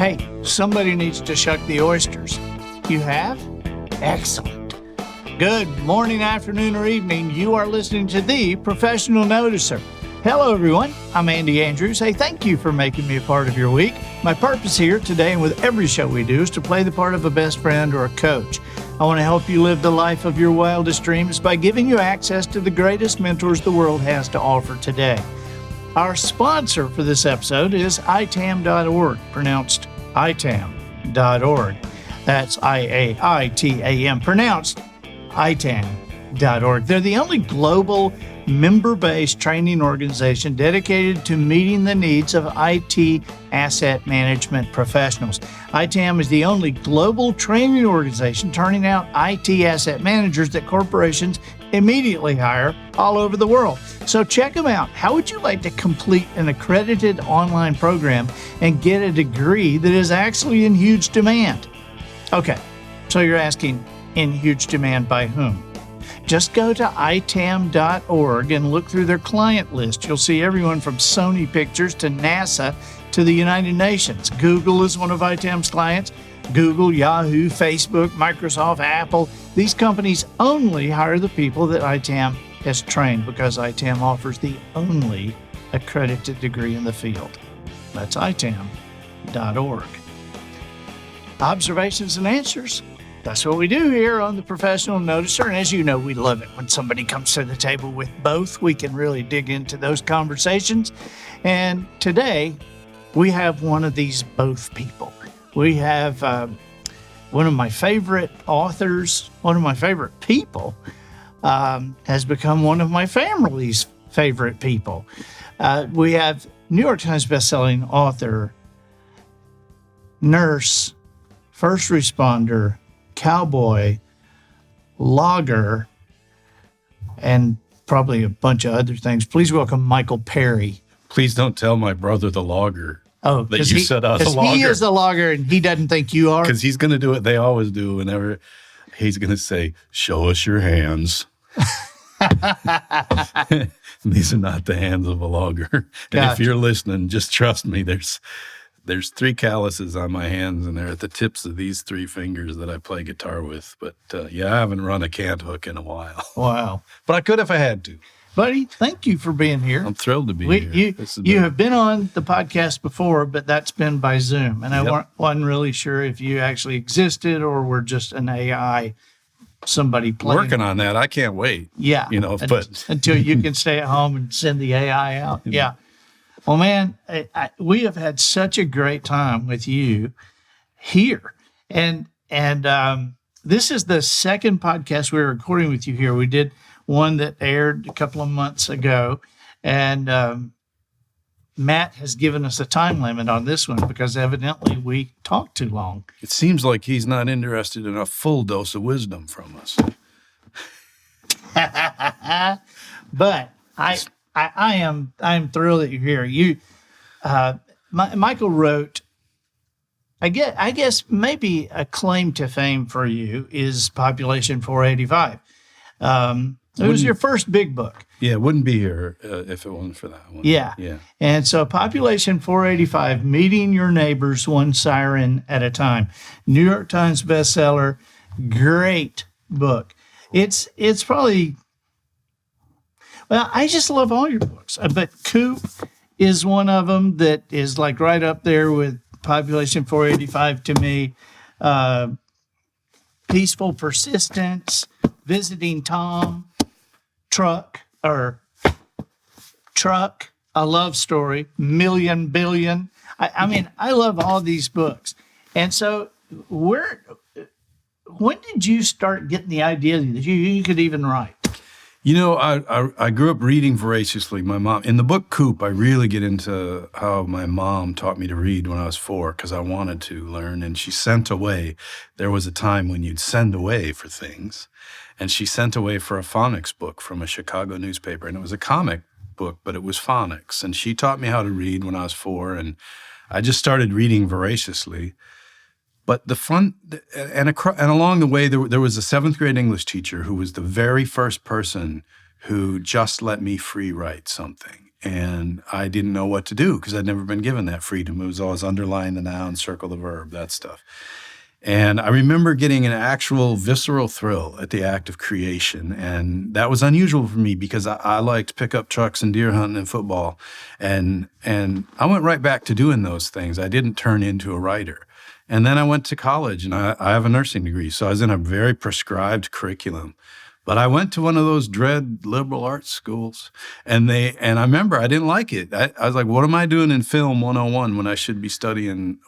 Hey, somebody needs to shuck the oysters. You have? Excellent. Good morning, afternoon, or evening. You are listening to The Professional Noticer. Hello, everyone. I'm Andy Andrews. Hey, thank you for making me a part of your week. My purpose here today and with every show we do is to play the part of a best friend or a coach. I want to help you live the life of your wildest dreams by giving you access to the greatest mentors the world has to offer today. Our sponsor for this episode is itam.org, pronounced itam.org. That's IAITAM, pronounced itam.org. They're the only global member-based training organization dedicated to meeting the needs of IT asset management professionals. ITAM is the only global training organization turning out IT asset managers that corporations immediately hire all over the world. So check them out. How would you like to complete an accredited online program and get a degree that is actually in huge demand? Okay, so you're asking, in huge demand by whom? Just go to itam.org and look through their client list. You'll see everyone from Sony Pictures to NASA to the United Nations. Google is one of ITAM's clients. Google, Yahoo, Facebook, Microsoft, Apple. These companies only hire the people that ITAM has trained because ITAM offers the only accredited degree in the field. That's itam.org. Observations and answers. That's what we do here on The Professional Noticer. And as you know, we love it when somebody comes to the table with both. We can really dig into those conversations. And today, we have one of these both people. We have one of my favorite authors, one of my favorite people, has become one of my family's favorite people. We have New York Times bestselling author, nurse, first responder, cowboy, logger, and probably a bunch of other things. Please welcome Michael Perry. Please don't tell my brother the logger. Oh, that you said I was a logger. He is the logger, and he doesn't think you are. Because he's going to do what they always do whenever he's going to say, "Show us your hands." These are not the hands of a logger. And Gotcha. If you're listening, just trust me. There's 3 calluses on my hands, and they're at the tips of these 3 fingers that I play guitar with. But yeah, I haven't run a cant hook in a while. Wow. But I could if I had to. Buddy, thank you for being here. I'm thrilled to be here. You have been on the podcast before, but that's been by Zoom. And I wasn't really sure if you actually existed or were just an AI, somebody playing. Working on that. I can't wait. Yeah. But until you can stay at home and send the AI out. Yeah. Well, man, we have had such a great time with you here. And this is the second podcast we're recording with you here. We did one that aired a couple of months ago. And Matt has given us a time limit on this one because evidently we talked too long. It seems like he's not interested in a full dose of wisdom from us. But I'm thrilled that you're here. Michael wrote, I guess maybe a claim to fame for you is Population 485. It was your first big book. Yeah, it wouldn't be here if it wasn't for that one. Yeah. And so Population 485, Meeting Your Neighbors One Siren at a Time. New York Times bestseller, great book. It's probably... Well, I just love all your books, but Coop is one of them that is like right up there with Population 485 to me. Peaceful Persistence, Visiting Tom, Truck, A Love Story, Million Billion. I mean, I love all these books. And so when did you start getting the idea that you could even write? You know, I grew up reading voraciously. My mom, in the book Coop, I really get into how my mom taught me to read when I was 4 because I wanted to learn. And she sent away. There was a time when you'd send away for things. And she sent away for a phonics book from a Chicago newspaper. And it was a comic book, but it was phonics. And she taught me how to read when I was 4. And I just started reading voraciously. But the fun, and along the way, there was a 7th grade English teacher who was the very first person who just let me free write something. And I didn't know what to do because I'd never been given that freedom. It was always underline the noun, circle the verb, that stuff. And I remember getting an actual visceral thrill at the act of creation. And that was unusual for me because I liked pickup trucks and deer hunting and football. And I went right back to doing those things. I didn't turn into a writer. And then I went to college, and I have a nursing degree. So I was in a very prescribed curriculum. But I went to one of those dread liberal arts schools, and I remember I didn't like it. I was like, what am I doing in film 101 when I should be studying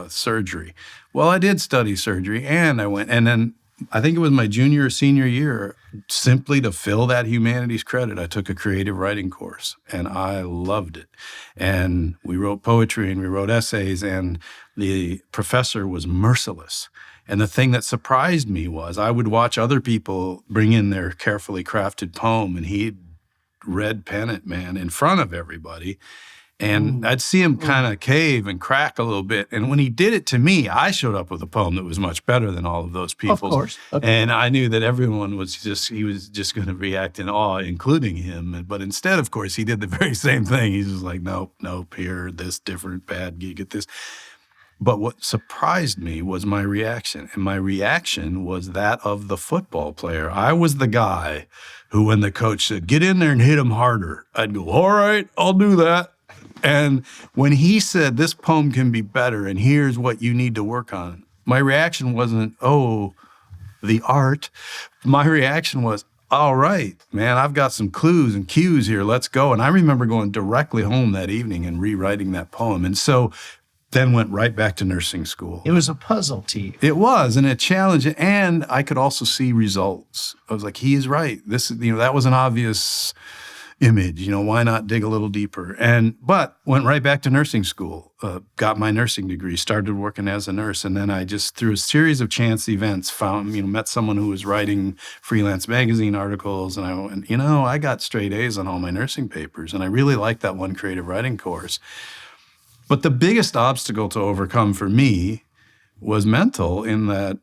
surgery? Well, I did study surgery, and I went, and then I think it was my junior or senior year, simply to fill that humanities credit, I took a creative writing course, and I loved it. And we wrote poetry, and we wrote essays, and the professor was merciless. And the thing that surprised me was I would watch other people bring in their carefully crafted poem, and he'd red pen it, man, in front of everybody. And I'd see him kind of cave and crack a little bit. And when he did it to me, I showed up with a poem that was much better than all of those people's. Of course. Okay. And I knew that everyone was just going to react in awe, including him. But instead, of course, he did the very same thing. He's just like, nope, here, this different, bad, you get this. But what surprised me was my reaction. And my reaction was that of the football player. I was the guy who, when the coach said, get in there and hit him harder, I'd go, all right, I'll do that. And when he said, this poem can be better and here's what you need to work on, my reaction wasn't, oh, the art. My reaction was, all right, man, I've got some clues and cues here. Let's go. And I remember going directly home that evening and rewriting that poem. And so then went right back to nursing school. It was a puzzle to you. It was, and a challenge. And I could also see results. I was like, he is right. This is, that was an obvious image. Why not dig a little deeper? But went right back to nursing school, got my nursing degree, started working as a nurse. And then I just, through a series of chance events, met someone who was writing freelance magazine articles. And I went, I got straight A's on all my nursing papers. And I really liked that one creative writing course. But the biggest obstacle to overcome for me was mental, in that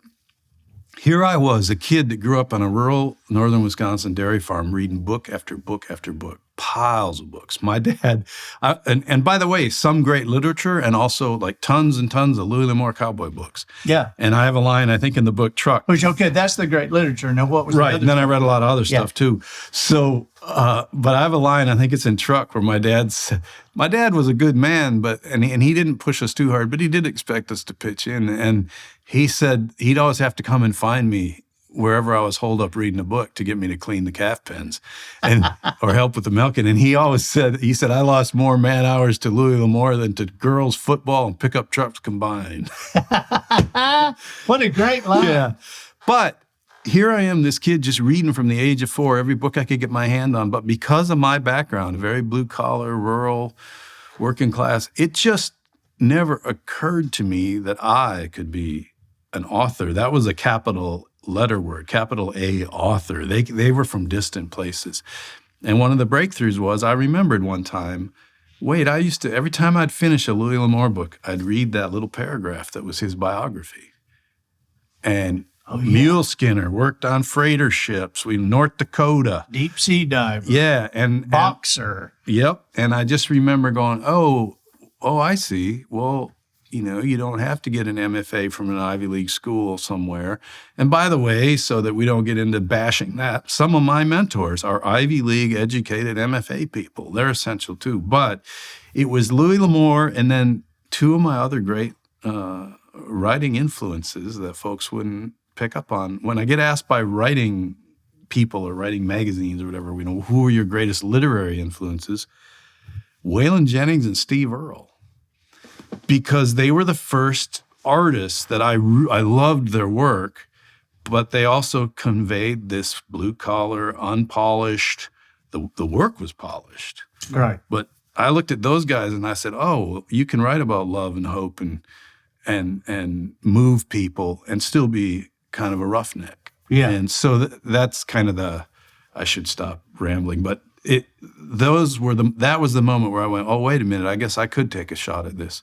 here I was, a kid that grew up on a rural northern Wisconsin dairy farm, reading book after book after book, piles of books. My dad, and by the way, some great literature, and also like tons and tons of Louis L'Amour cowboy books. Yeah. And I have a line, I think, in the book Truck. Which, okay, that's the great literature. Now, what was right? The and then I read a lot of other stuff too. So, but I have a line, I think it's in Truck, where my dad said, my dad was a good man, and he didn't push us too hard, but he did expect us to pitch in. And he said he'd always have to come and find me wherever I was holed up reading a book to get me to clean the calf pens or help with the milking. And he said, I lost more man hours to Louis L'Amour than to girls' football and pickup trucks combined. What a great line. Yeah. But here I am, this kid just reading from the age of 4, every book I could get my hand on. But because of my background, very blue-collar, rural, working class, it just never occurred to me that I could be an author. That was a capital letter word, capital A, author. They were from distant places. And one of the breakthroughs was, I remembered one time, every time I'd finish a Louis L'Amour book, I'd read that little paragraph that was his biography. And mule skinner, worked on freighter ships, North Dakota. Deep sea diver. Yeah. And boxer. Yep. And I just remember going, oh, I see. Well, you don't have to get an MFA from an Ivy League school somewhere. And by the way, so that we don't get into bashing that, some of my mentors are Ivy League educated MFA people. They're essential too. But it was Louis L'Amour and then two of my other great writing influences that folks wouldn't pick up on. When I get asked by writing people or writing magazines or whatever, who are your greatest literary influences? Waylon Jennings and Steve Earle. Because they were the first artists that I loved their work, but they also conveyed this blue-collar, unpolished, the work was polished. Right. But I looked at those guys and I said, oh, you can write about love and hope and move people and still be kind of a roughneck. Yeah. And so that's kind of I should stop rambling, but that was the moment where I went, oh, wait a minute, I guess I could take a shot at this.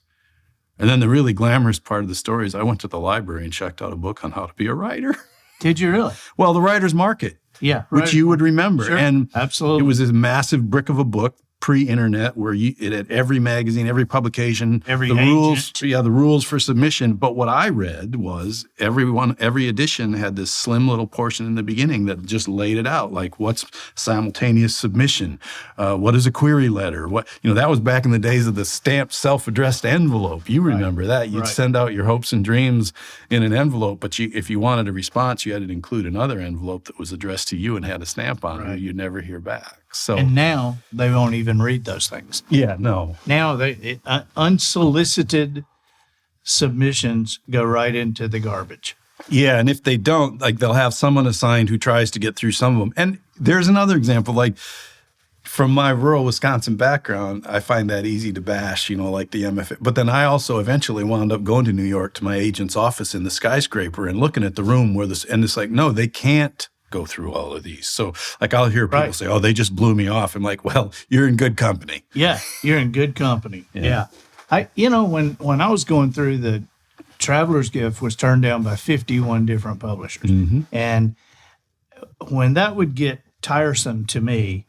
And then the really glamorous part of the story is I went to the library and checked out a book on how to be a writer. Did you really? Well, the Writer's Market. Yeah. Which you would remember. Sure. And absolutely. It was this massive brick of a book, pre-internet where it had every magazine, every publication, Every the rules, agent. the rules for submission. But what I read was every edition had this slim little portion in the beginning that just laid it out, like what's simultaneous submission, what is a query letter, that was back in the days of the stamped self-addressed envelope. You remember that? You'd send out your hopes and dreams in an envelope, but if you wanted a response, you had to include another envelope that was addressed to you and had a stamp on it, or you'd never hear back. So, And now they won't even read those things. Yeah, no. Now unsolicited submissions go right into the garbage. Yeah, and if they don't, like they'll have someone assigned who tries to get through some of them. And there's another example, like from my rural Wisconsin background, I find that easy to bash, like the MFA. But then I also eventually wound up going to New York to my agent's office in the skyscraper and looking at the room and it's like, no, they can't go through all of these. So like I'll hear people say, oh, they just blew me off. I'm like, well, you're in good company. Yeah, you're in good company. Yeah. When I was going through, the Traveler's Gift was turned down by 51 different publishers. Mm-hmm. And when that would get tiresome to me,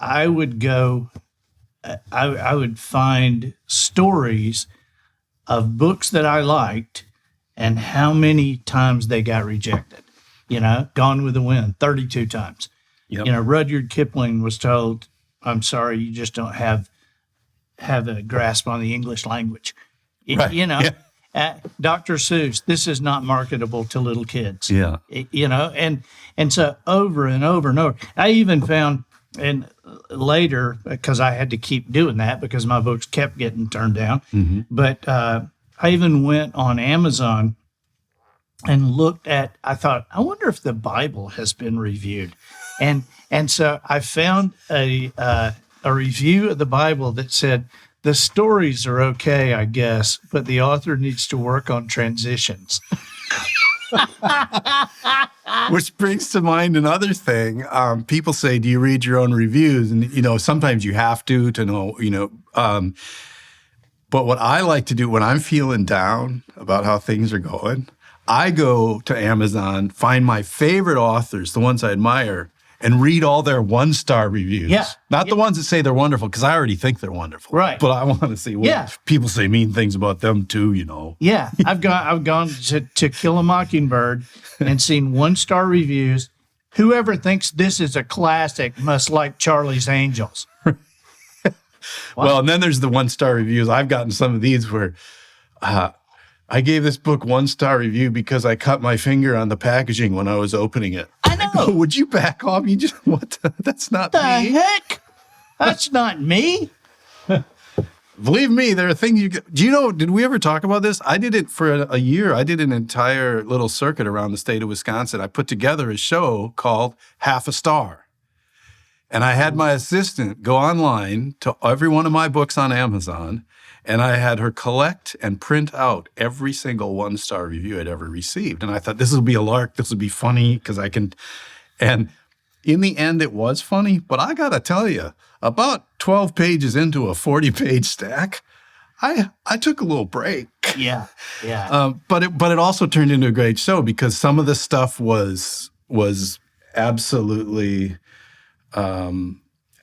I would go, I would find stories of books that I liked and how many times they got rejected. Gone with the Wind, 32 times. Yep. Rudyard Kipling was told, I'm sorry, you just don't have a grasp on the English language. Right. Dr. Seuss, this is not marketable to little kids. Yeah. And so over and over and over. I even found, and later, because I had to keep doing that because my books kept getting turned down, but I even went on Amazon and looked at, I thought, I wonder if the Bible has been reviewed. And so I found a review of the Bible that said, the stories are okay, I guess, but the author needs to work on transitions. Which brings to mind another thing. People say, do you read your own reviews? And, sometimes you have to know, but what I like to do when I'm feeling down about how things are going, I go to Amazon, find my favorite authors, the ones I admire, and read all their one-star reviews. Yeah. Not the ones that say they're wonderful, because I already think they're wonderful. Right. But I want to see people say mean things about them too, Yeah. I've gone to Kill a Mockingbird and seen one-star reviews. Whoever thinks this is a classic must like Charlie's Angels. Wow. Well, and then there's the one-star reviews. I've gotten some of these where I gave this book one-star review because I cut my finger on the packaging when I was opening it. I know. Would you back off? That's not The me. heck? That's not me. Believe me, there are things did we ever talk about this? I did it for a year. I did an entire little circuit around the state of Wisconsin. I put together a show called Half a Star. And I had my assistant go online to every one of my books on Amazon, and I had her collect and print out every single one-star review I'd ever received. And I thought, this will be a lark. This will be funny because I can. And in the end, it was funny. But I got to tell you, about 12 pages into a 40-page stack, I took a little break. Yeah, yeah. But it also turned into a great show because some of the stuff was absolutely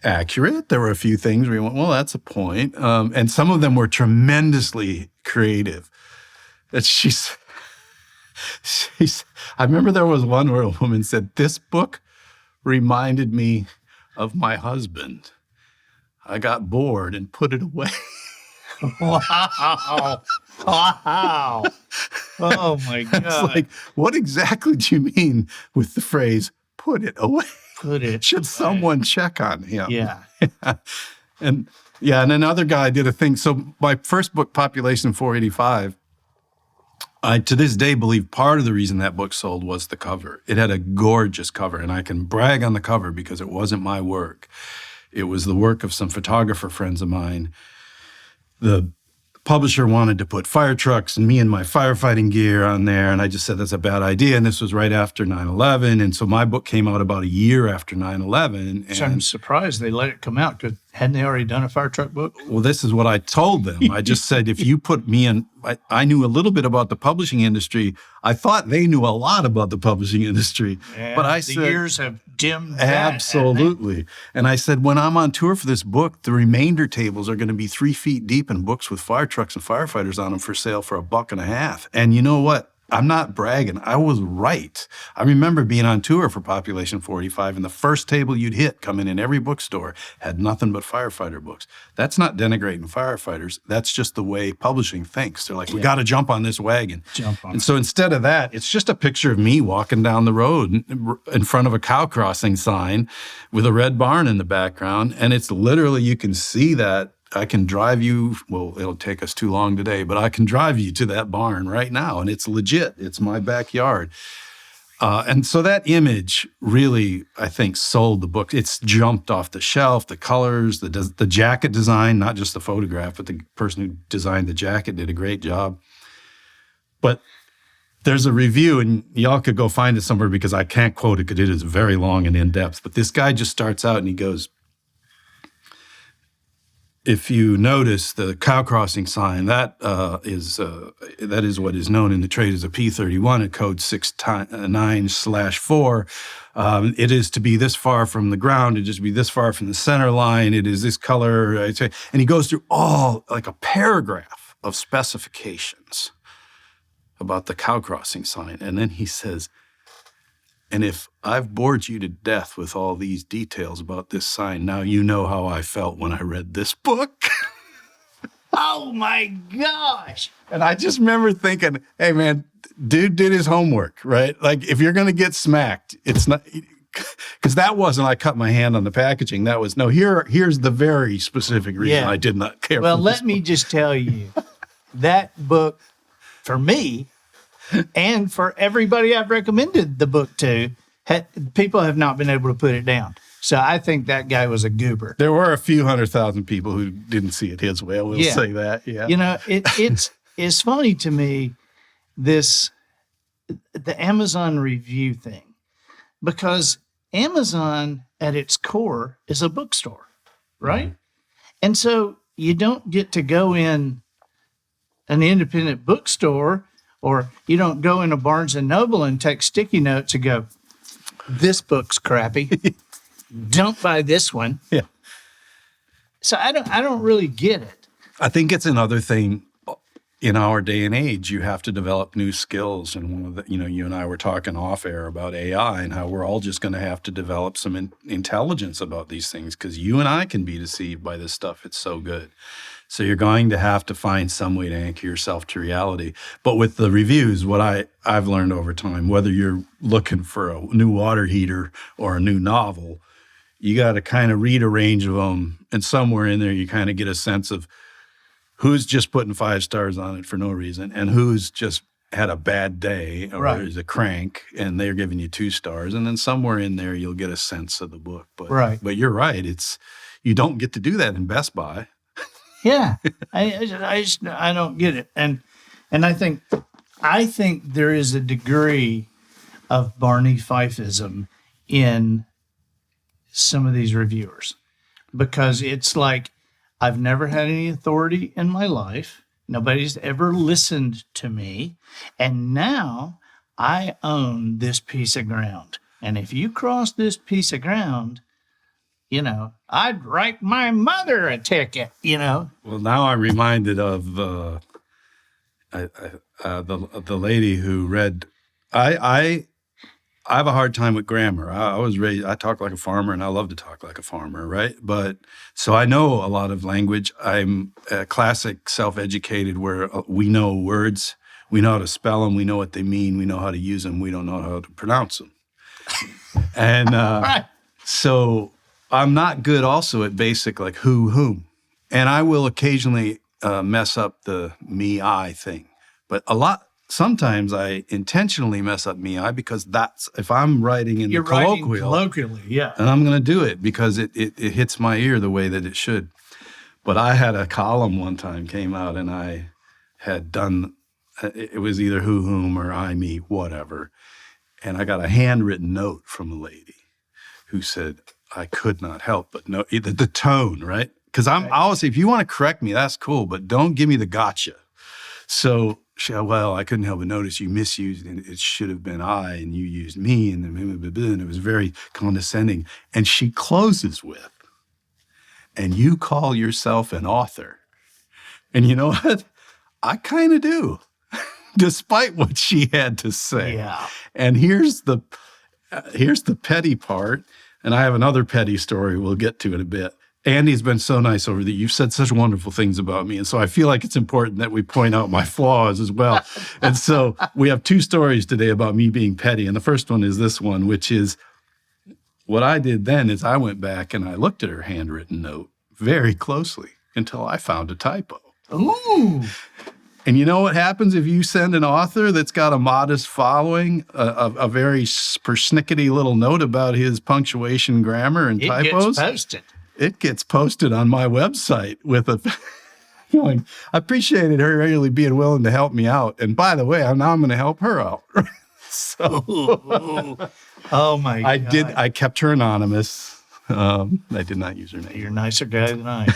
accurate. There were a few things where you went, well, that's a point. And some of them were tremendously creative. That she's I remember there was one where a woman said, this book reminded me of my husband. I got bored and put it away. Wow. Wow. Oh, my God. It's like, what exactly do you mean with the phrase, put it away? Put it Should away. someone check on him? Yeah. And another guy did a thing. So my first book, Population 485, I to this day believe part of the reason that book sold was the cover. It had a gorgeous cover, and I can brag on the cover because it wasn't my work. It was the work of some photographer friends of mine. The publisher wanted to put fire trucks and me in my firefighting gear on there, and I just said that's a bad idea, and this was right after 9/11, and so my book came out about a year after 9/11. So I'm surprised they let it come out because Hadn't they already done a fire truck book? Well, this is what I told them. I just said, if you put me in, I knew a little bit about the publishing industry. I thought they knew a lot about the publishing industry. Yeah, but I the said, years have dimmed that. absolutely. And I said, when I'm on tour for this book, the remainder tables are going to be 3 feet deep in books with fire trucks and firefighters on them for sale for $1.50. And you know what? I'm not bragging. I was right. I remember being on tour for Population 45, and the first table you'd hit coming in every bookstore had nothing but firefighter books. That's not denigrating firefighters. That's just the way publishing thinks. They're like, we got to jump on this wagon. And so instead of that, it's just a picture of me walking down the road in front of a cow crossing sign with a red barn in the background. And it's literally, you can see that. I can drive you, well, it'll take us too long today, but I can drive you to that barn right now, and it's legit. It's my backyard. And so that image really, I think, sold the book. It's jumped off the shelf, the colors, the jacket design, not just the photograph, but the person who designed the jacket did a great job. But there's a review, and y'all could go find it somewhere because I can't quote it because it is very long and in-depth. But this guy just starts out and he goes, if you notice the cow crossing sign, that is what is known in the trade as a P31, a code 69/4. It is to be this far from the ground. It is to be this far from the center line. It is this color. And he goes through all, like a paragraph of specifications about the cow crossing sign. And then he says, and if I've bored you to death with all these details about this sign, now you know how I felt when I read this book. Oh my gosh. And I just remember thinking, hey man, dude did his homework, right? Like if you're going to get smacked, it's not, because that wasn't, I cut my hand on the packaging. That was, no, here's the very specific reason I did not care. Well, let me just tell you, that book, for me, and for everybody I've recommended the book to, people have not been able to put it down. So I think that guy was a goober. There were a few 100,000 people who didn't see it his way. I will say that. Yeah. You know, it's funny to me, the Amazon review thing, because Amazon at its core is a bookstore, right? Mm-hmm. And so you don't get to go in an independent bookstore, or you don't go into Barnes and Noble and take sticky notes and go, this book's crappy. Don't buy this one. Yeah. So I don't really get it. I think it's another thing in our day and age. You have to develop new skills. And one of the, you and I were talking off air about AI and how we're all just going to have to develop some intelligence about these things, because you and I can be deceived by this stuff. It's so good. So you're going to have to find some way to anchor yourself to reality. But with the reviews, what I've learned over time, whether you're looking for a new water heater or a new novel, you got to kind of read a range of them. And somewhere in there, you kind of get a sense of who's just putting 5 stars on it for no reason and who's just had a bad day or is a crank and they're giving you 2 stars. And then somewhere in there, you'll get a sense of the book. But you're right. You don't get to do that in Best Buy. Yeah, I don't get it, and I think there is a degree of Barney Fifeism in some of these reviewers, because it's like, I've never had any authority in my life. Nobody's ever listened to me, and now I own this piece of ground, and if you cross this piece of ground, I'd write my mother a ticket, Well, now I'm reminded of the lady who read. I have a hard time with grammar. I talk like a farmer, and I love to talk like a farmer, right? But so I know a lot of language. I'm a classic self-educated where we know words, we know how to spell them, we know what they mean, we know how to use them, we don't know how to pronounce them. And so I'm not good also at basic, like who, whom. And I will occasionally mess up the me, I thing. But sometimes I intentionally mess up me, I, because that's, if I'm writing in the colloquially, yeah. And I'm going to do it because it hits my ear the way that it should. But I had a column one time came out and I had done, it was either who, whom, or I, me, whatever. And I got a handwritten note from a lady who said, I could not help but know the tone, right? Because I always say, if you want to correct me, that's cool, but don't give me the gotcha. So, well, I couldn't help but notice you misused, and it should have been I, and you used me, and it was very condescending. And she closes with, and you call yourself an author. And you know what? I kind of do, despite what she had to say. Yeah. And here's the petty part, and I have another petty story we'll get to in a bit. Andy's been so nice over the you've said such wonderful things about me. And so I feel like it's important that we point out my flaws as well. And so we have 2 stories today about me being petty. And the first one is this one, which is what I did then is I went back and I looked at her handwritten note very closely until I found a typo. Ooh. And you know what happens if you send an author that's got a modest following, a very persnickety little note about his punctuation, grammar, and typos? It gets posted. It gets posted on my website with a going, I appreciated her really being willing to help me out. And by the way, now I'm going to help her out. So oh my God. I kept her anonymous. I did not use her name. You're a nicer guy than I am.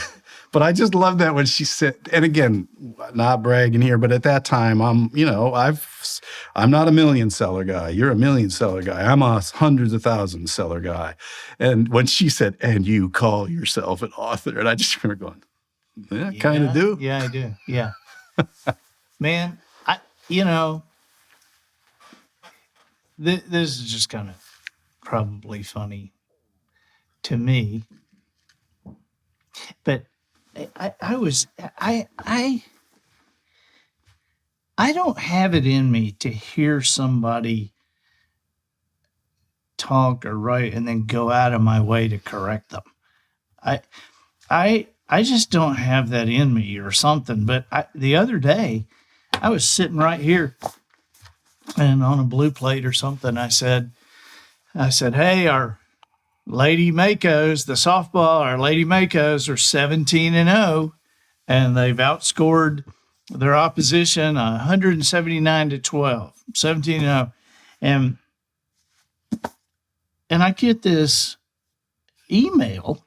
But I just love that when she said, and again, not bragging here, but at that time, I'm not a million seller guy. You're a million seller guy. I'm a hundreds of thousands seller guy. And when she said, and you call yourself an author, and I just remember going, yeah, kind of do. Yeah, I do. Yeah. Man, this is just kind of probably funny to me, but I don't have it in me to hear somebody talk or write and then go out of my way to correct them. I just don't have that in me or something. But the other day, I was sitting right here and on a blue plate or something, I said, hey, our Lady Makos, the softball, our Lady Makos are 17-0, and they've outscored their opposition 179-12, 17-0. And I get this email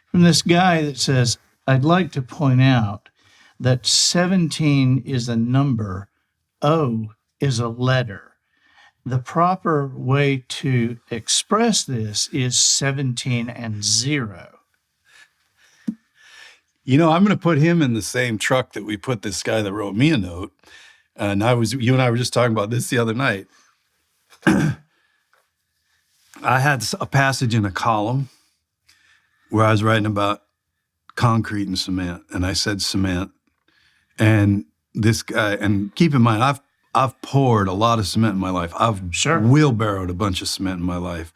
from this guy that says, I'd like to point out that 17 is a number, O is a letter. The proper way to express this is 17 and 0. You know, I'm going to put him in the same truck that we put this guy that wrote me a note. And you and I were just talking about this the other night. I had a passage in a column where I was writing about concrete and cement, and I said cement. And this guy, and keep in mind, I've poured a lot of cement in my life. I've wheelbarrowed a bunch of cement in my life.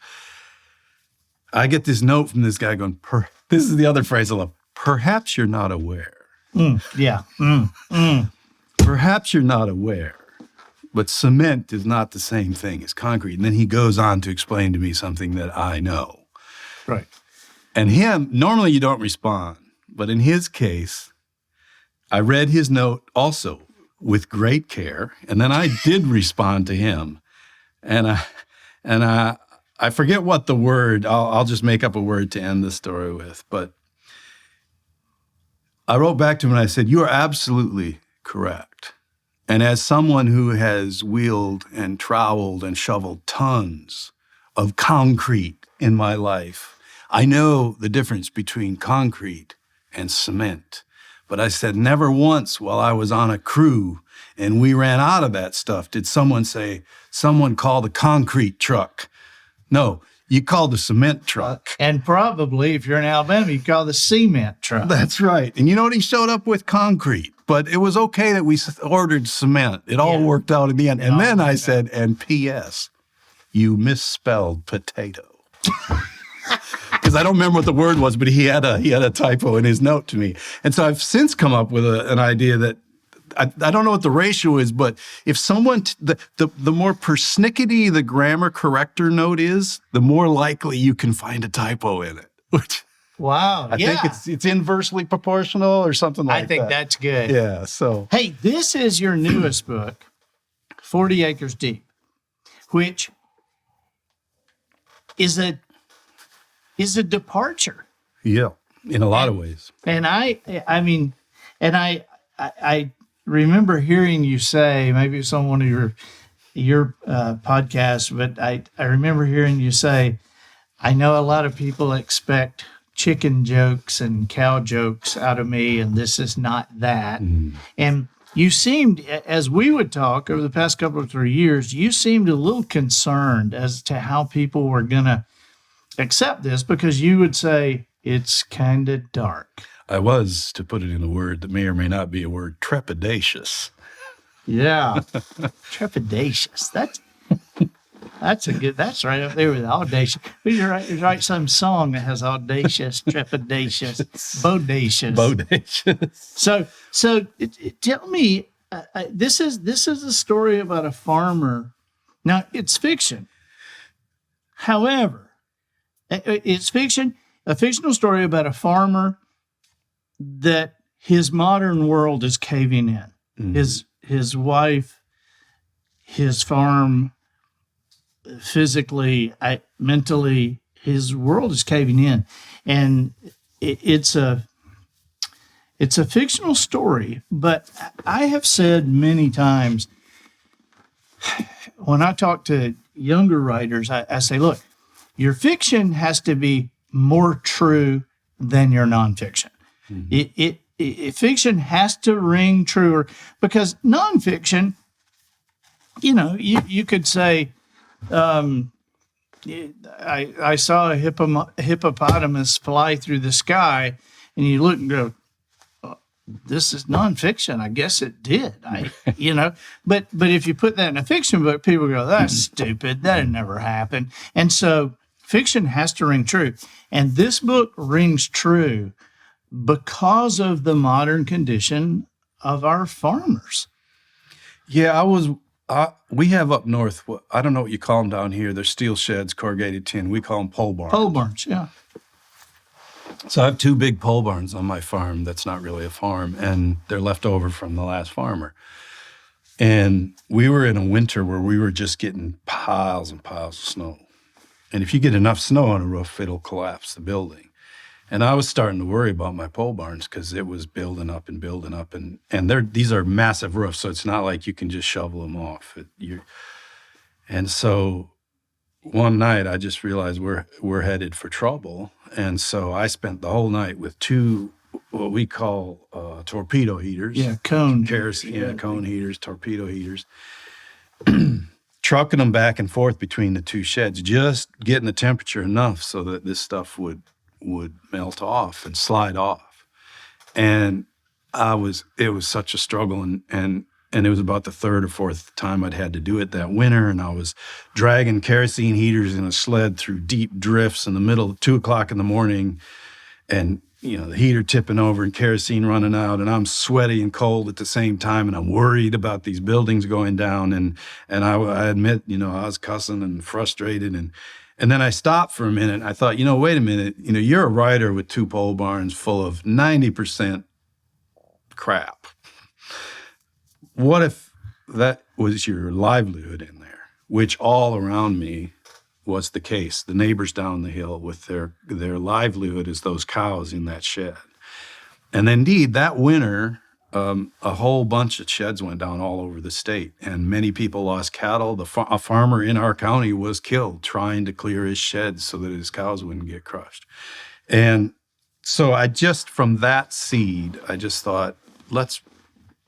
I get this note from this guy going, this is the other phrase I love, perhaps you're not aware. Perhaps you're not aware, but cement is not the same thing as concrete. And then he goes on to explain to me something that I know. Right. And him, normally you don't respond, but in his case, I read his note also with great care, and then I did respond to him, and I forget what the word. I'll just make up a word to end the story with. But I wrote back to him and I said, "You are absolutely correct. And as someone who has wheeled and troweled and shoveled tons of concrete in my life, I know the difference between concrete and cement." But I said, never once while I was on a crew and we ran out of that stuff did someone say, someone call the concrete truck. No, you called the cement truck. And probably, if you're in Alabama, you call the cement truck. That's right. And you know what? He showed up with concrete, but it was okay that we ordered cement. It all worked out in the end. And then I said, and P.S., you misspelled potato. Because I don't remember what the word was, but he had a typo in his note to me. And so I've since come up with an idea that I don't know what the ratio is, but if someone, the more persnickety the grammar corrector note is, the more likely you can find a typo in it. Which I think it's inversely proportional or something like that. I think that's good. Yeah, so. Hey, this is your newest book, 40 Acres Deep, which is is a departure. Yeah, in a lot of ways. And I remember hearing you say, maybe it's on one of your podcasts, but I remember hearing you say, I know a lot of people expect chicken jokes and cow jokes out of me, and this is not that. And you seemed, as we would talk over the past couple of 3 years, you seemed a little concerned as to how people were going to accept this, because you would say it's kind of dark. I was, to put it in a word that may or may not be a word, trepidatious. Yeah. Trepidatious. That's right up there with audacious. We should write some song that has audacious, trepidatious, bodacious. Bodacious. So tell me, this is a story about a farmer. Now, it's fiction. However, it's fiction, a fictional story about a farmer that his modern world is caving in. Mm-hmm. His wife, his farm, physically, mentally, his world is caving in, and it's a fictional story. But I have said many times when I talk to younger writers, I say, look, your fiction has to be more true than your nonfiction. Mm-hmm. Fiction has to ring truer, because nonfiction, you could say, I saw a hippopotamus fly through the sky, and you look and go, oh, this is nonfiction. I guess it did. But if you put that in a fiction book, people go, that's stupid. That'd never happen. And so fiction has to ring true. And this book rings true because of the modern condition of our farmers. Yeah, we have up north, I don't know what you call them down here. They're steel sheds, corrugated tin. We call them pole barns. Pole barns, yeah. So I have 2 big pole barns on my farm that's not really a farm, and they're left over from the last farmer. And we were in a winter where we were just getting piles and piles of snow. And if you get enough snow on a roof, it'll collapse the building. And I was starting to worry about my pole barns because it was building up. And these are massive roofs, so it's not like you can just shovel them off. And so one night I just realized we're headed for trouble. And so I spent the whole night with 2 what we call torpedo heaters. Yeah, cone. Kerosene, yeah, cone heaters, torpedo heaters. Trucking them back and forth between the 2 sheds, just getting the temperature enough so that this stuff would melt off and slide off. And it was such a struggle. And it was about the 3rd or 4th time I'd had to do it that winter. And I was dragging kerosene heaters in a sled through deep drifts in the middle of 2:00 in the morning. And, the heater tipping over and kerosene running out. And I'm sweaty and cold at the same time. And I'm worried about these buildings going down. And I admit, I was cussing and frustrated. And then I stopped for a minute. And I thought, wait a minute. You're a writer with 2 pole barns full of 90% crap. What if that was your livelihood in there, which all around me was the case. The neighbors down the hill with their livelihood is those cows in that shed. And indeed, that winter, a whole bunch of sheds went down all over the state, and many people lost cattle. A farmer in our county was killed trying to clear his sheds so that his cows wouldn't get crushed. And so from that seed, I just thought, let's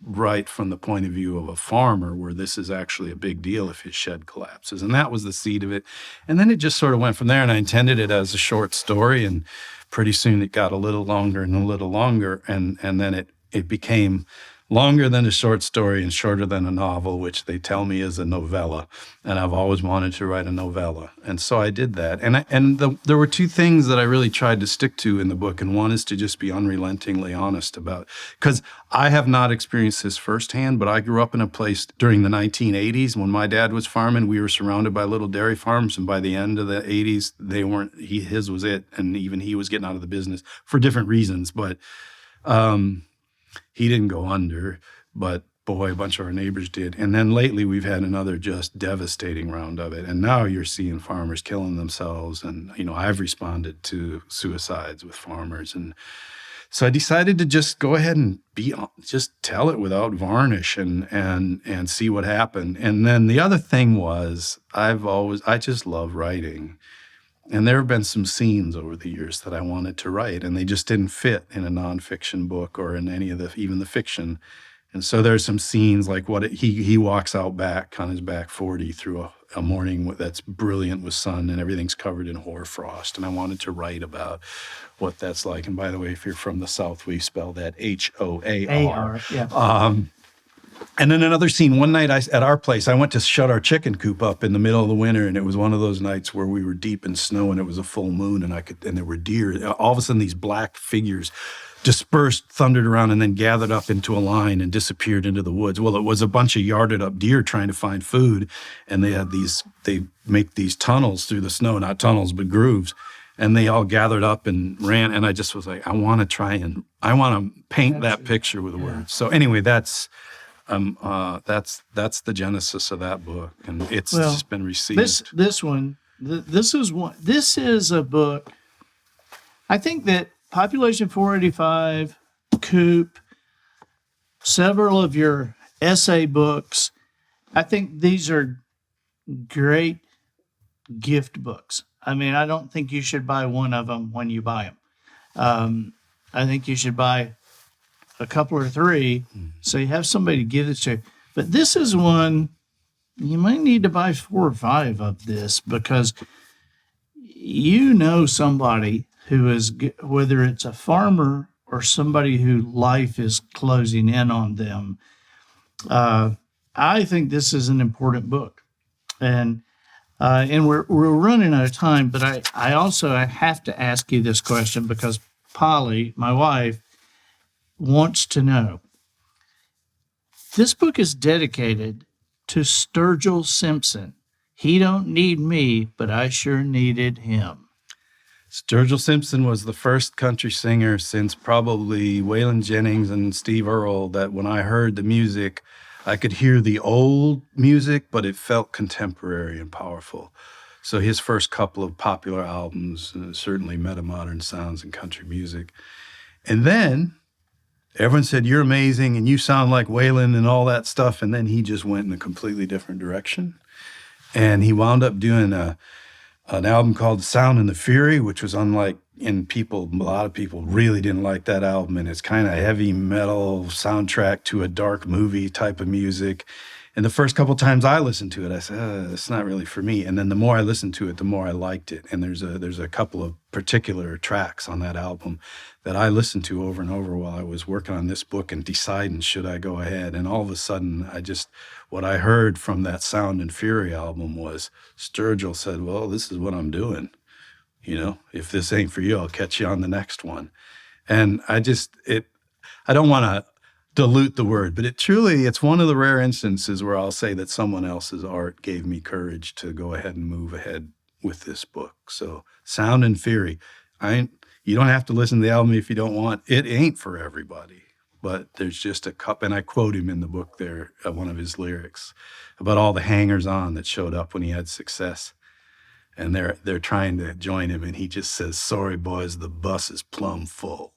write from the point of view of a farmer where this is actually a big deal if his shed collapses. And that was the seed of it. And then it just sort of went from there, and I intended it as a short story, and pretty soon it got a little longer and a little longer, and then it became longer than a short story and shorter than a novel, which they tell me is a novella. And I've always wanted to write a novella. And so I did that. And there were 2 things that I really tried to stick to in the book. And one is to just be unrelentingly honest about, because I have not experienced this firsthand, but I grew up in a place during the 1980s when my dad was farming. We were surrounded by little dairy farms. And by the end of the 80s, his was it. And even he was getting out of the business for different reasons. But, he didn't go under, but boy, a bunch of our neighbors did. And then lately we've had another just devastating round of it. And now you're seeing farmers killing themselves. And, I've responded to suicides with farmers. And so I decided to just go ahead and just tell it without varnish and see what happened. And then the other thing was I just love writing. And there have been some scenes over the years that I wanted to write, and they just didn't fit in a nonfiction book or in any of even the fiction. And so there's some scenes like he walks out back on his back 40 through a morning that's brilliant with sun and everything's covered in hoarfrost. And I wanted to write about what that's like. And by the way, if you're from the South, we spell that Hoar. Yeah. And then another scene, one night at our place, I went to shut our chicken coop up in the middle of the winter, and it was one of those nights where we were deep in snow and it was a full moon and there were deer. All of a sudden, these black figures dispersed, thundered around, and then gathered up into a line and disappeared into the woods. Well, it was a bunch of yarded up deer trying to find food, and they make these tunnels through the snow, not tunnels, but grooves. And they all gathered up and ran, and I just was like, I want to paint that picture with words. So anyway, that's the genesis of that book, and it's just been received. This is a book. I think that Population 485, Coop, several of your essay books, I think these are great gift books. I mean, I don't think you should buy one of them when you buy them. I think you should buy a couple or three, so you have somebody to give it to. But this is one, you might need to buy 4 or 5 of this, because somebody who is, whether it's a farmer or somebody who life is closing in on them. I think this is an important book. And we're running out of time, but I have to ask you this question, because Polly, my wife, wants to know. This book is dedicated to Sturgill Simpson. He don't need me, but I sure needed him. Sturgill Simpson was the first country singer since probably Waylon Jennings and Steve Earle that when I heard the music, I could hear the old music, but it felt contemporary and powerful. So his first couple of popular albums certainly meta-modern sounds in country music. And then everyone said, you're amazing and you sound like Waylon and all that stuff. And then he just went in a completely different direction. And he wound up doing an album called Sound and the Fury, which was unlike, and a lot of people really didn't like that album. And it's kind of heavy metal soundtrack to a dark movie type of music. And the first couple times I listened to it, I said, it's not really for me. And then the more I listened to it, the more I liked it. And there's a couple of particular tracks on that album that I listened to over and over while I was working on this book and deciding, should I go ahead? And all of a sudden, what I heard from that Sound and Fury album was Sturgill said, well, this is what I'm doing. If this ain't for you, I'll catch you on the next one. And I don't want to dilute the word, but it's one of the rare instances where I'll say that someone else's art gave me courage to go ahead and move ahead with this book. So Sound and Fury, you don't have to listen to the album if you don't want. It ain't for everybody, but there's just a couple, and I quote him in the book there, one of his lyrics about all the hangers-on that showed up when he had success. And they're trying to join him, and he just says, sorry, boys, the bus is plumb full.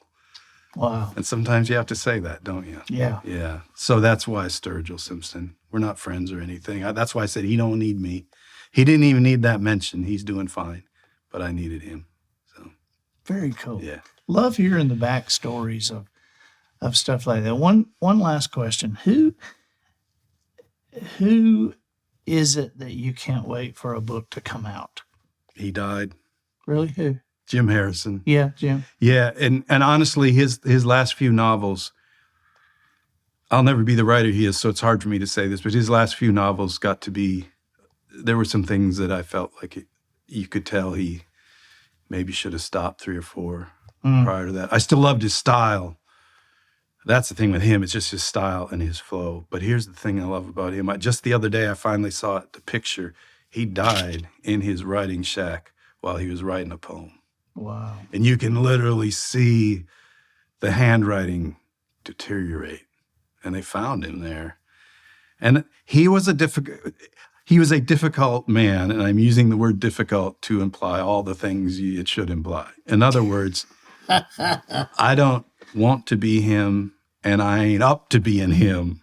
Wow. And sometimes you have to say that, don't you? Yeah. Yeah. So that's why Sturgill Simpson. We're not friends or anything. That's why I said he don't need me. He didn't even need that mention. He's doing fine. But I needed him. So very cool. Yeah. Love hearing the backstories of stuff like that. One last question. Who is it that you can't wait for a book to come out? He died. Really? Who? Jim Harrison. Yeah, Jim. Yeah, and honestly, his last few novels, I'll never be the writer he is, so it's hard for me to say this, but his last few novels got to be, there were some things that I felt like you could tell he maybe should have stopped 3 or 4 prior to that. I still loved his style. That's the thing with him, it's just his style and his flow. But here's the thing I love about him. Just the other day, I finally saw the picture. He died in his writing shack while he was writing a poem. Wow. And you can literally see the handwriting deteriorate. And they found him there. And he was a difficult man, and I'm using the word difficult to imply all the things it should imply. In other words, I don't want to be him, and I ain't up to being him.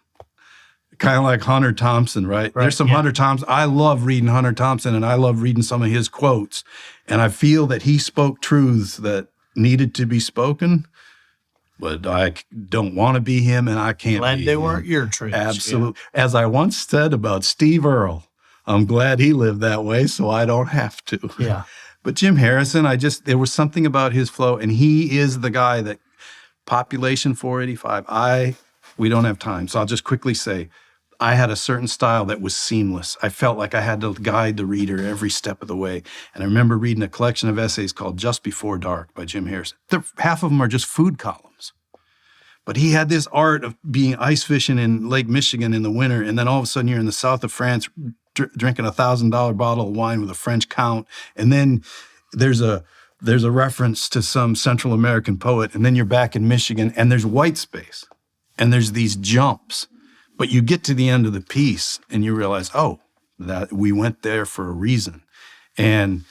Kind of like Hunter Thompson, right? There's some Hunter Thompson. I love reading Hunter Thompson, and I love reading some of his quotes. And I feel that he spoke truths that needed to be spoken, but I don't want to be him, and I can't Glad be they him. weren't your truths. Absolutely. Yeah. As I once said about Steve Earle, I'm glad he lived that way so I don't have to. Yeah. But Jim Harrison, there was something about his flow, and he is the guy that, population 485, we don't have time, so I'll just quickly say, I had a certain style that was seamless. I felt like I had to guide the reader every step of the way. And I remember reading a collection of essays called Just Before Dark by Jim Harrison. Half of them are just food columns. But he had this art of being ice fishing in Lake Michigan in the winter, and then all of a sudden you're in the south of France drinking a $1,000 bottle of wine with a French count, and then there's a reference to some Central American poet, and then you're back in Michigan, and there's white space, and there's these jumps. But you get to the end of the piece and you realize, that we went there for a reason. And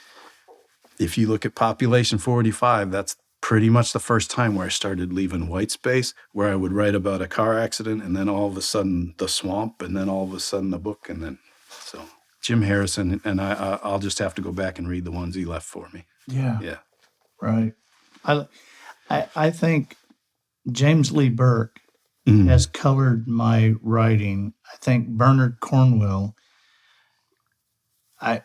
if you look at population 485, that's pretty much the first time where I started leaving white space, where I would write about a car accident and then all of a sudden the swamp and then all of a sudden a book. And then, so Jim Harrison, and I'll just have to go back and read the ones he left for me. Yeah. Yeah. Right. I think James Lee Burke has colored my writing. I think Bernard Cornwell, I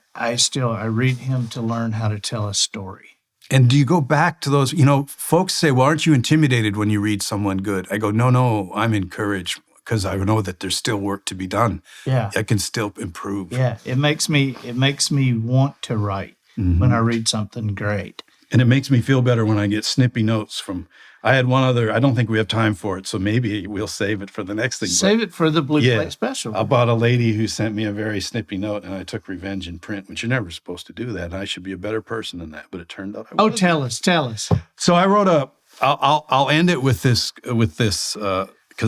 read him to learn how to tell a story. And do you go back to those, folks say, well, aren't you intimidated when you read someone good? I go, no, I'm encouraged because I know that there's still work to be done. Yeah. I can still improve. Yeah. It makes me want to write when I read something great. And it makes me feel better when I get snippy notes I had one other, I don't think we have time for it, so maybe we'll save it for the next thing. Save it for the Blue Plate special. About a lady who sent me a very snippy note, and I took revenge in print, which you're never supposed to do that, and I should be a better person than that, but it turned out I wasn't. Tell us. So I wrote I'll end it with this, because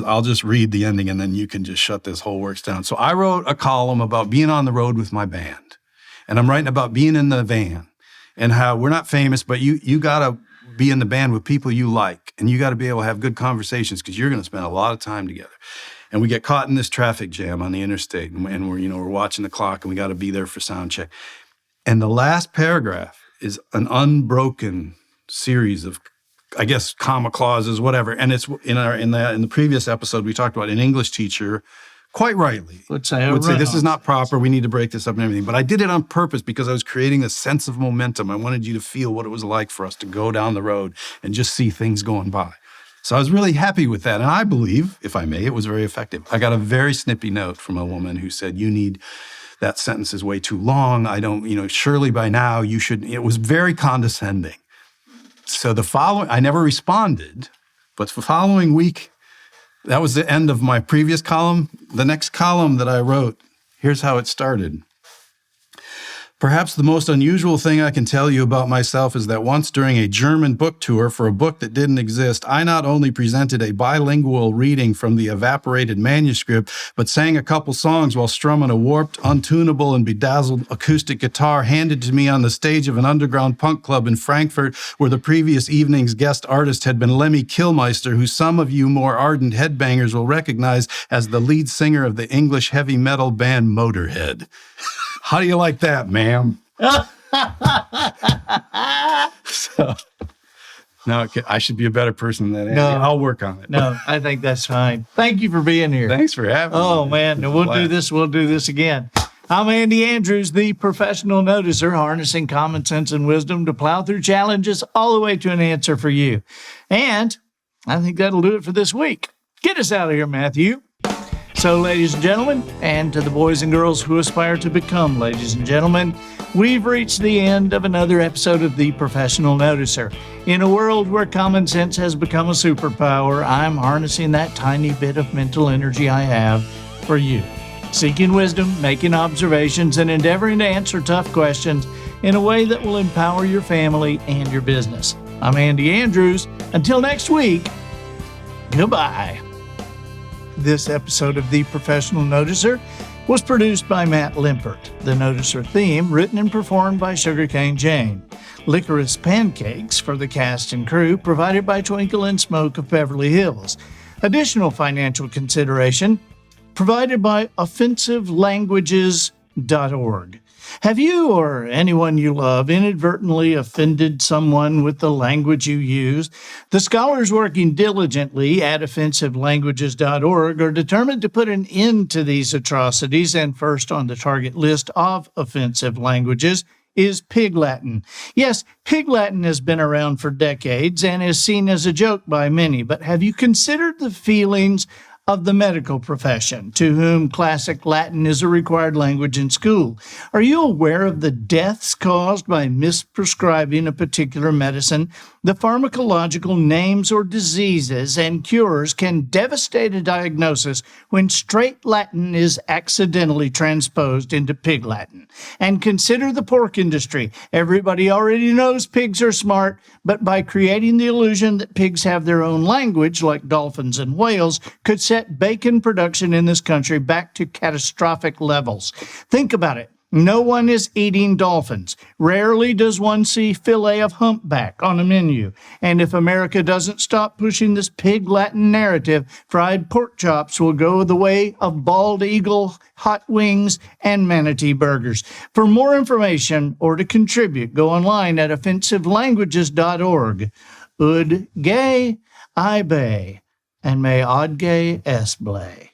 I'll just read the ending, and then you can just shut this whole works down. So I wrote a column about being on the road with my band, and I'm writing about being in the van, and how we're not famous, but you got to be in the band with people you like, and you got to be able to have good conversations because you're going to spend a lot of time together. And we get caught in this traffic jam on the interstate, and we're watching the clock, and we got to be there for sound check. And the last paragraph is an unbroken series of, I guess, comma clauses, whatever. And it's in the previous episode we talked about an English teacher. Quite rightly, would say this is not proper. We need to break this up and everything. But I did it on purpose because I was creating a sense of momentum. I wanted you to feel what it was like for us to go down the road and just see things going by. So I was really happy with that. And I believe, if I may, it was very effective. I got a very snippy note from a woman who said, that sentence is way too long. Surely by now you should. It was very condescending. So I never responded, but the following week, that was the end of my previous column. The next column that I wrote, here's how it started. Perhaps the most unusual thing I can tell you about myself is that once during a German book tour for a book that didn't exist, I not only presented a bilingual reading from the evaporated manuscript, but sang a couple songs while strumming a warped, untunable, and bedazzled acoustic guitar handed to me on the stage of an underground punk club in Frankfurt, where the previous evening's guest artist had been Lemmy Kilmister, who some of you more ardent headbangers will recognize as the lead singer of the English heavy metal band Motorhead. How do you like that, ma'am? So, no, I should be a better person than that. No, I'll work on it. No, I think that's fine. Thank you for being here. Thanks for having me. Oh, man. We'll do this again. I'm Andy Andrews, the professional noticer, harnessing common sense and wisdom to plow through challenges all the way to an answer for you. And I think that'll do it for this week. Get us out of here, Matthew. So, ladies and gentlemen, and to the boys and girls who aspire to become ladies and gentlemen, we've reached the end of another episode of The Professional Noticer. In a world where common sense has become a superpower, I'm harnessing that tiny bit of mental energy I have for you. Seeking wisdom, making observations, and endeavoring to answer tough questions in a way that will empower your family and your business. I'm Andy Andrews. Until next week, goodbye. This episode of The Professional Noticer was produced by Matt Limpert. The Noticer theme written and performed by Sugarcane Jane. Licorice pancakes for the cast and crew provided by Twinkle and Smoke of Beverly Hills. Additional financial consideration provided by offensivelanguages.org. Have you or anyone you love inadvertently offended someone with the language you use? The scholars working diligently at offensivelanguages.org are determined to put an end to these atrocities, and first on the target list of offensive languages is Pig Latin. Yes, Pig Latin has been around for decades and is seen as a joke by many, but have you considered the feelings of the medical profession, to whom classic Latin is a required language in school? Are you aware of the deaths caused by misprescribing a particular medicine? The pharmacological names or diseases and cures can devastate a diagnosis when straight Latin is accidentally transposed into Pig Latin. And consider the pork industry. Everybody already knows pigs are smart, but by creating the illusion that pigs have their own language, like dolphins and whales, could set bacon production in this country back to catastrophic levels. Think about it. No one is eating dolphins. Rarely does one see filet of humpback on a menu. And if America doesn't stop pushing this Pig Latin narrative, fried pork chops will go the way of bald eagle, hot wings, and manatee burgers. For more information or to contribute, go online at offensivelanguages.org. Ud gay, I bay, and may Odgay S. blay.